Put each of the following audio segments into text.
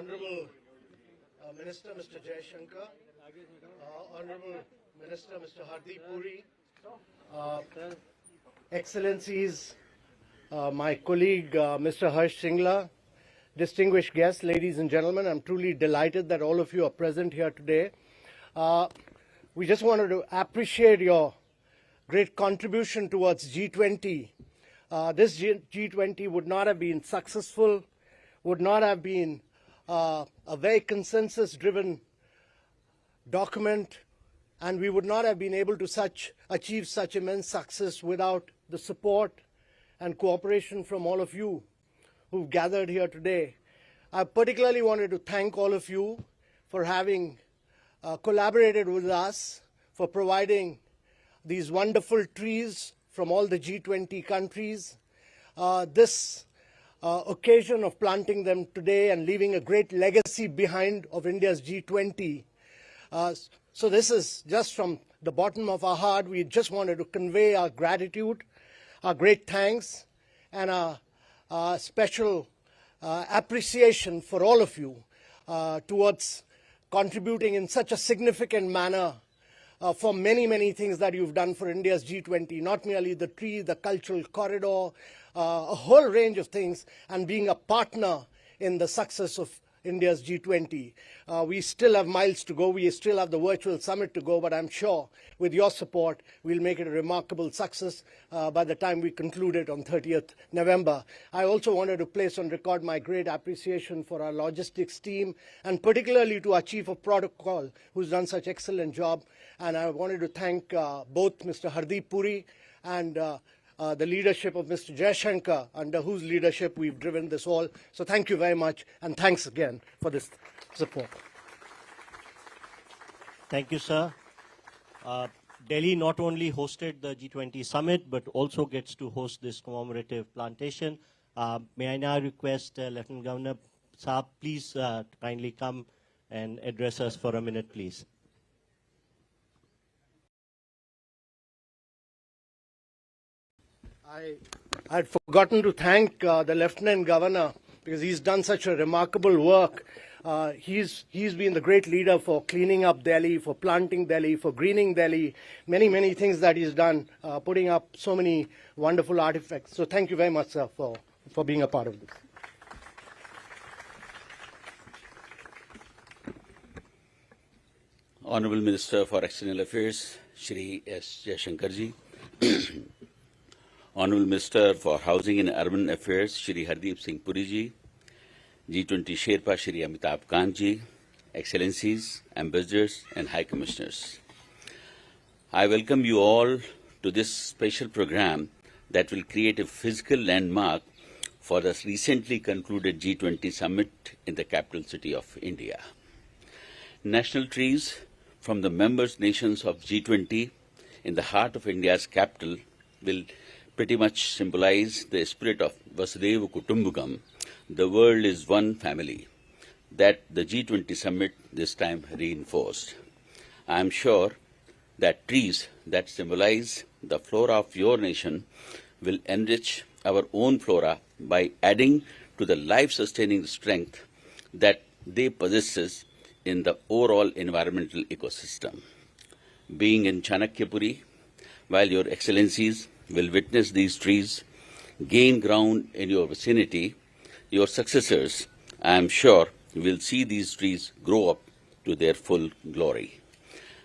Honorable Minister Mr. Jaishankar, Honorable Minister Mr. Hardeep Puri, Excellencies, my colleague Mr. Harsh Singla, distinguished guests, ladies and gentlemen, I'm truly delighted that all of you are present here today. We just wanted to appreciate your great contribution towards G20. This G20 would not have been successful, would not have been a very consensus-driven document, and we would not have been able to achieve such immense success without the support and cooperation from all of you who've gathered here today. I particularly wanted to thank all of you for having collaborated with us, for providing these wonderful trees from all the G20 countries. This occasion of planting them today and leaving a great legacy behind of India's G20. So this is just from the bottom of our heart. We just wanted to convey our gratitude, our great thanks, and a special appreciation for all of you towards contributing in such a significant manner for many, many things that you've done for India's G20, not merely the tree, the cultural corridor, a whole range of things, and being a partner in the success of India's G20. We still have miles to go. We still have the virtual summit to go, but I'm sure with your support, we'll make it a remarkable success by the time we conclude it on 30th November. I also wanted to place on record my great appreciation for our logistics team, and particularly to our Chief of Protocol, who's done such an excellent job. And I wanted to thank both Mr. Hardeep Puri and the leadership of Mr. Jaishankar, under whose leadership we've driven this all. So thank you very much, and thanks again for this support. Thank you, sir. Delhi not only hosted the G20 summit, but also gets to host this commemorative plantation. May I now request Lieutenant Governor Saab, please kindly come and address us for a minute, please. I'd forgotten to thank the Lieutenant Governor because he's done such a remarkable work. He's been the great leader for cleaning up Delhi, for planting Delhi, for greening Delhi, many, many things that he's done, putting up so many wonderful artifacts. So thank you very much, sir, for being a part of this. Honorable Minister for External Affairs, Shri S. Jaishankar ji. Honorable Minister for Housing and Urban Affairs, Shri Hardeep Singh Puri ji, G20 Sherpa, Shri Amitabh Kant ji, Excellencies, Ambassadors and High Commissioners. I welcome you all to this special program that will create a physical landmark for the recently concluded G20 summit in the capital city of India. National trees from the member nations of G20 in the heart of India's capital will pretty much symbolize the spirit of Vasudhaiva Kutumbakam, the world is one family, that the G20 summit this time reinforced. I am sure that trees that symbolize the flora of your nation will enrich our own flora by adding to the life-sustaining strength that they possess in the overall environmental ecosystem. Being in Chanakyapuri, while your excellencies will witness these trees gain ground in your vicinity, your successors, I am sure, will see these trees grow up to their full glory.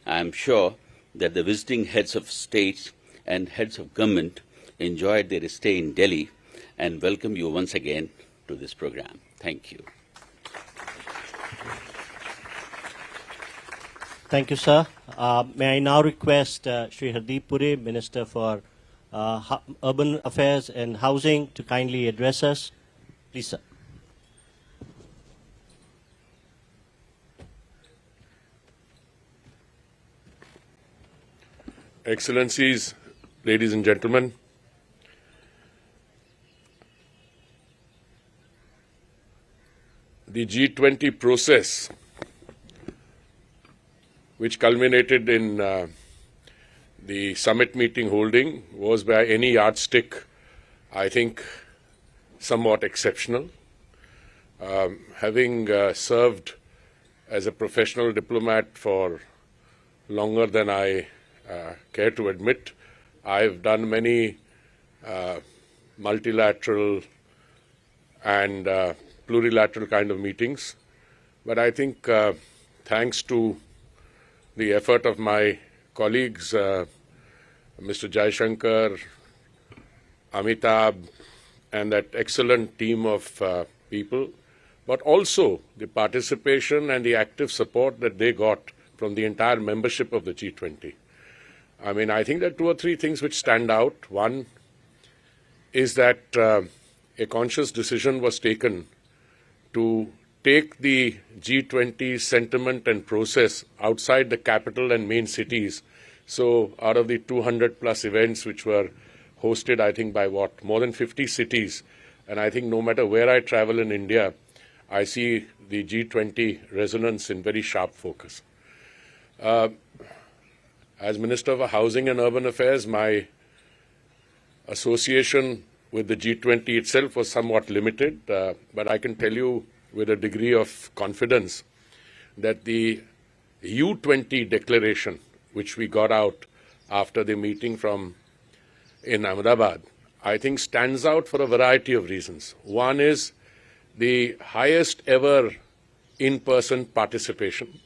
I am sure that the visiting heads of states and heads of government enjoyed their stay in Delhi and welcome you once again to this program. Thank you. Thank you, sir. May I now request Shri Hardeep Puri, Minister for Urban Affairs and Housing, to kindly address us. Please, sir. Excellencies, ladies and gentlemen, the G20 process, which culminated in the summit meeting holding, was by any yardstick, I think, somewhat exceptional. Having served as a professional diplomat for longer than I care to admit, I've done many multilateral and plurilateral kind of meetings. But I think thanks to the effort of my colleagues, Mr. Jaishankar, Amitabh, and that excellent team of people, but also the participation and the active support that they got from the entire membership of the G20. I mean, I think there are two or three things which stand out. One is that a conscious decision was taken to take the G20 sentiment and process outside the capital and main cities. So out of the 200 plus events which were hosted, I think by more than 50 cities, and I think no matter where I travel in India, I see the G20 resonance in very sharp focus. As Minister for Housing and Urban Affairs, my association with the G20 itself was somewhat limited, but I can tell you with a degree of confidence that the U20 declaration, which we got out after the meeting in Ahmedabad, I think stands out for a variety of reasons. One is the highest ever in-person participation,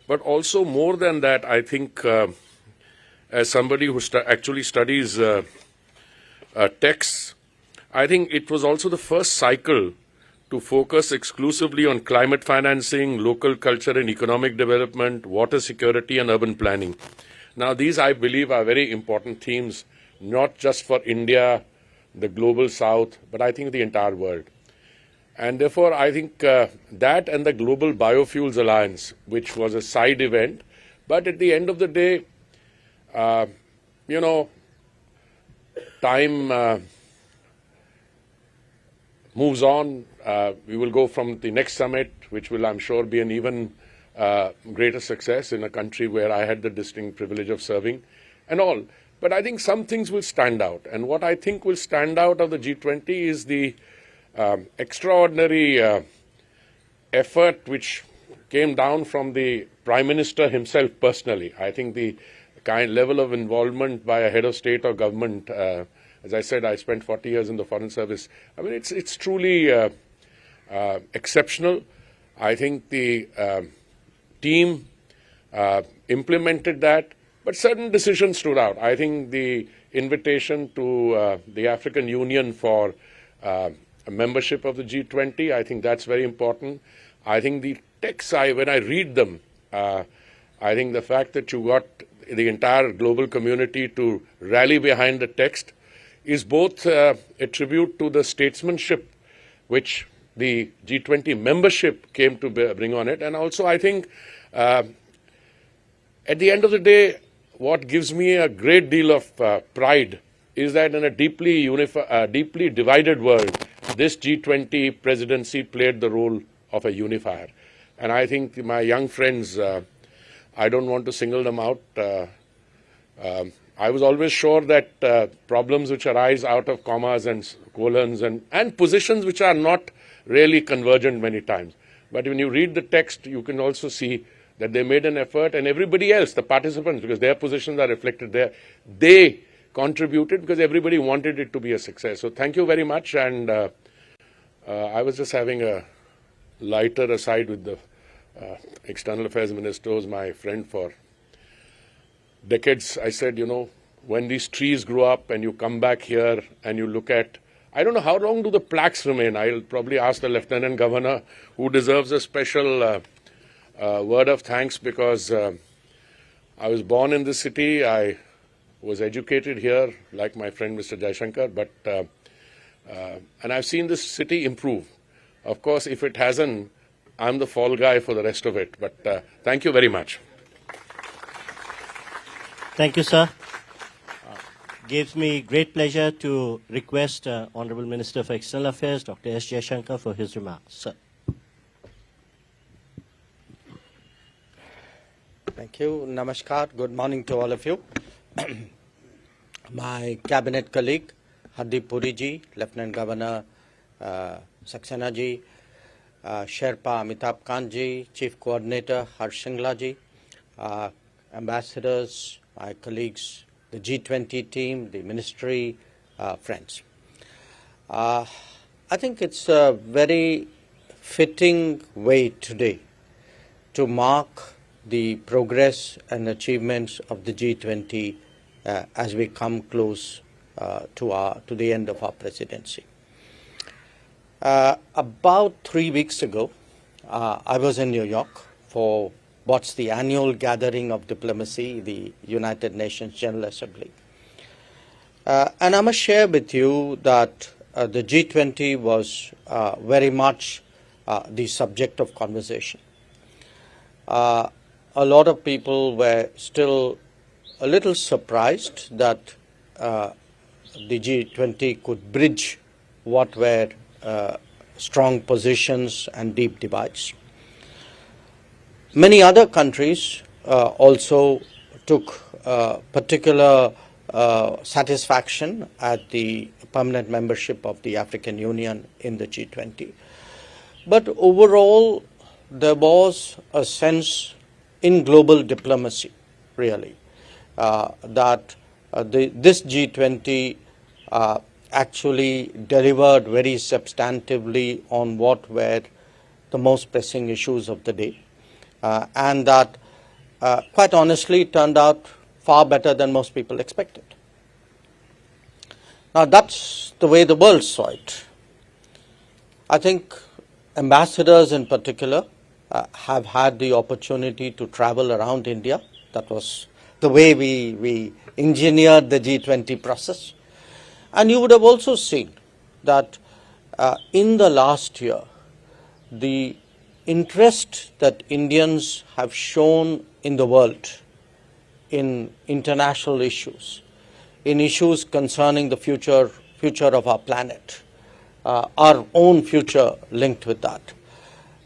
but also more than that, I think as somebody who actually studies texts, I think it was also the first cycle to focus exclusively on climate financing, local culture and economic development, water security and urban planning. Now, these, I believe, are very important themes, not just for India, the global south, but I think the entire world. And therefore, I think that and the Global Biofuels Alliance, which was a side event, but at the end of the day, time moves on. We will go from the next summit, which will, I'm sure, be an even greater success in a country where I had the distinct privilege of serving and all. But I think some things will stand out. And what I think will stand out of the G20 is the extraordinary effort which came down from the Prime Minister himself personally. I think the kind level of involvement by a head of state or government, as I said, I spent 40 years in the Foreign Service. I mean, it's truly exceptional. I think the team implemented that, but certain decisions stood out. I think the invitation to the African Union for a membership of the G20, I think that's very important. I think the texts, when I read them, I think the fact that you got the entire global community to rally behind the text is both a tribute to the statesmanship which the G20 membership came to bring on it. And also, I think, at the end of the day, what gives me a great deal of pride is that in a deeply divided world, this G20 presidency played the role of a unifier. And I think my young friends, I don't want to single them out. I was always sure that problems which arise out of commas and colons and positions which are not really convergent many times. But when you read the text, you can also see that they made an effort, and everybody else, the participants, because their positions are reflected there, they contributed because everybody wanted it to be a success. So thank you very much. And I was just having a lighter aside with the External Affairs Minister, who's my friend for decades. I said, when these trees grow up and you come back here and you look at, I don't know how long do the plaques remain. I'll probably ask the Lieutenant Governor, who deserves a special word of thanks, because I was born in this city. I was educated here, like my friend Mr. Jaishankar, but and I've seen this city improve. Of course, if it hasn't, I'm the fall guy for the rest of it. But thank you very much. Thank you, sir. Gives me great pleasure to request Honorable Minister for External Affairs, Dr. S. Jaishankar, for his remarks. Sir. Thank you. Namaskar. Good morning to all of you. My cabinet colleague, Hardeep Puri ji, Lieutenant Governor Saxena ji, Sherpa Amitabh Kanji, Chief Coordinator Harsh Singla ji, ambassadors, my colleagues, the G20 team, the ministry, friends. I think it's a very fitting way today to mark the progress and achievements of the G20 as we come close to the end of our presidency. About 3 weeks ago, I was in New York for what's the annual gathering of diplomacy, the United Nations General Assembly. And I must share with you that the G20 was very much the subject of conversation. A lot of people were still a little surprised that the G20 could bridge what were strong positions and deep divides. Many other countries also took particular satisfaction at the permanent membership of the African Union in the G20. But overall, there was a sense in global diplomacy, really, that this G20 actually delivered very substantively on what were the most pressing issues of the day, and that quite honestly turned out far better than most people expected. Now that's the way the world saw it. I think ambassadors in particular have had the opportunity to travel around India. That was the way we engineered the G20 process. And you would have also seen that in the last year, the interest that Indians have shown in the world in international issues, in issues concerning the future of our planet, our own future linked with that,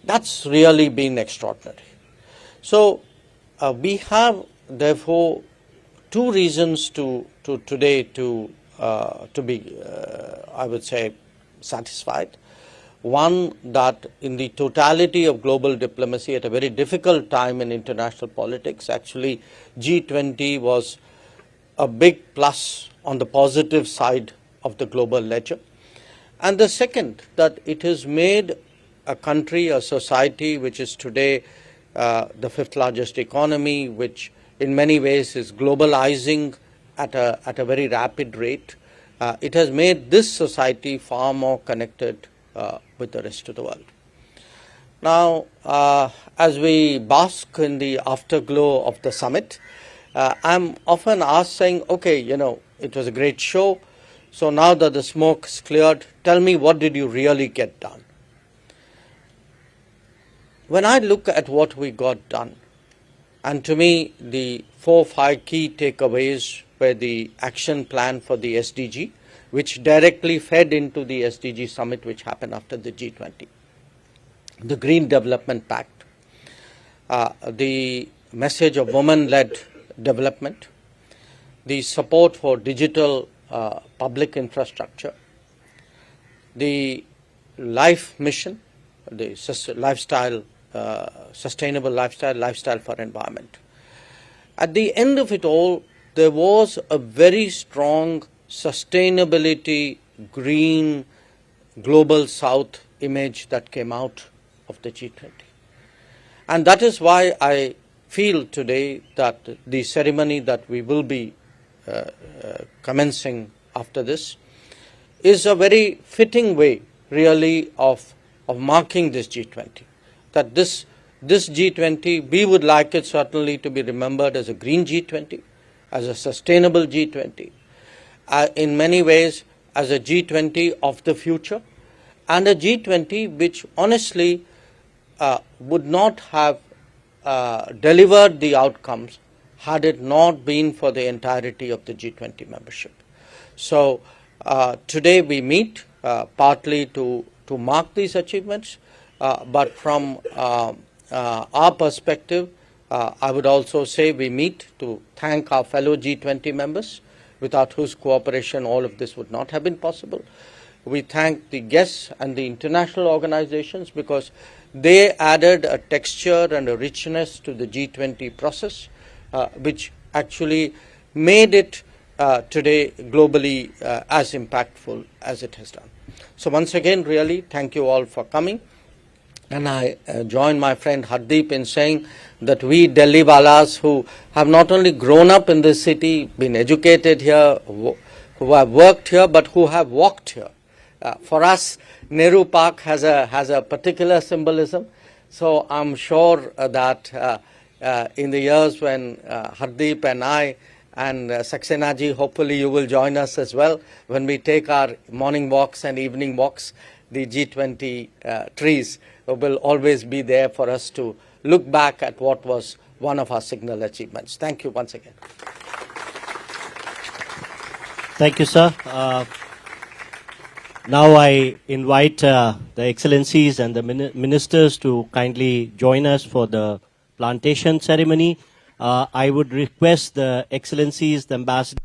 that's really been extraordinary. So we have therefore two reasons to today to be, I would say, satisfied. One, that in the totality of global diplomacy at a very difficult time in international politics, actually G20 was a big plus on the positive side of the global ledger. And the second, that it has made a country, a society which is today the fifth largest economy, which in many ways is globalizing at a very rapid rate. It has made this society far more connected with the rest of the world. Now, as we bask in the afterglow of the summit, I'm often asked saying, okay, it was a great show. So now that the smoke's cleared, tell me, what did you really get done? When I look at what we got done, and to me, the 4 or 5 key takeaways were the action plan for the SDG, which directly fed into the SDG summit which happened after the G20. The Green Development Pact, the message of women-led development, the support for digital public infrastructure, the life mission, the sustainable lifestyle for environment. At the end of it all, there was a very strong sustainability, green, global south image that came out of the G20. And that is why I feel today that the ceremony that we will be commencing after this is a very fitting way really of marking this G20. That this G20, we would like it certainly to be remembered as a green G20, as a sustainable G20, in many ways as a G20 of the future, and a G20 which honestly would not have delivered the outcomes had it not been for the entirety of the G20 membership. So today we meet partly to mark these achievements, but from our perspective, I would also say we meet to thank our fellow G20 members, without whose cooperation all of this would not have been possible. We thank the guests and the international organizations because they added a texture and a richness to the G20 process, which actually made it today globally as impactful as it has done. So once again, really, thank you all for coming. And I join my friend Hardeep in saying that we Delhi Walas who have not only grown up in this city, been educated here, who have worked here, but who have walked here. For us, Nehru Park has a particular symbolism. So I'm sure that in the years when Hardeep and I and Saxena ji, hopefully you will join us as well when we take our morning walks and evening walks, the G20 trees will always be there for us to look back at what was one of our signal achievements. Thank you once again. Thank you, sir. Now I invite the Excellencies and the ministers to kindly join us for the plantation ceremony. I would request the Excellencies, the ambassador.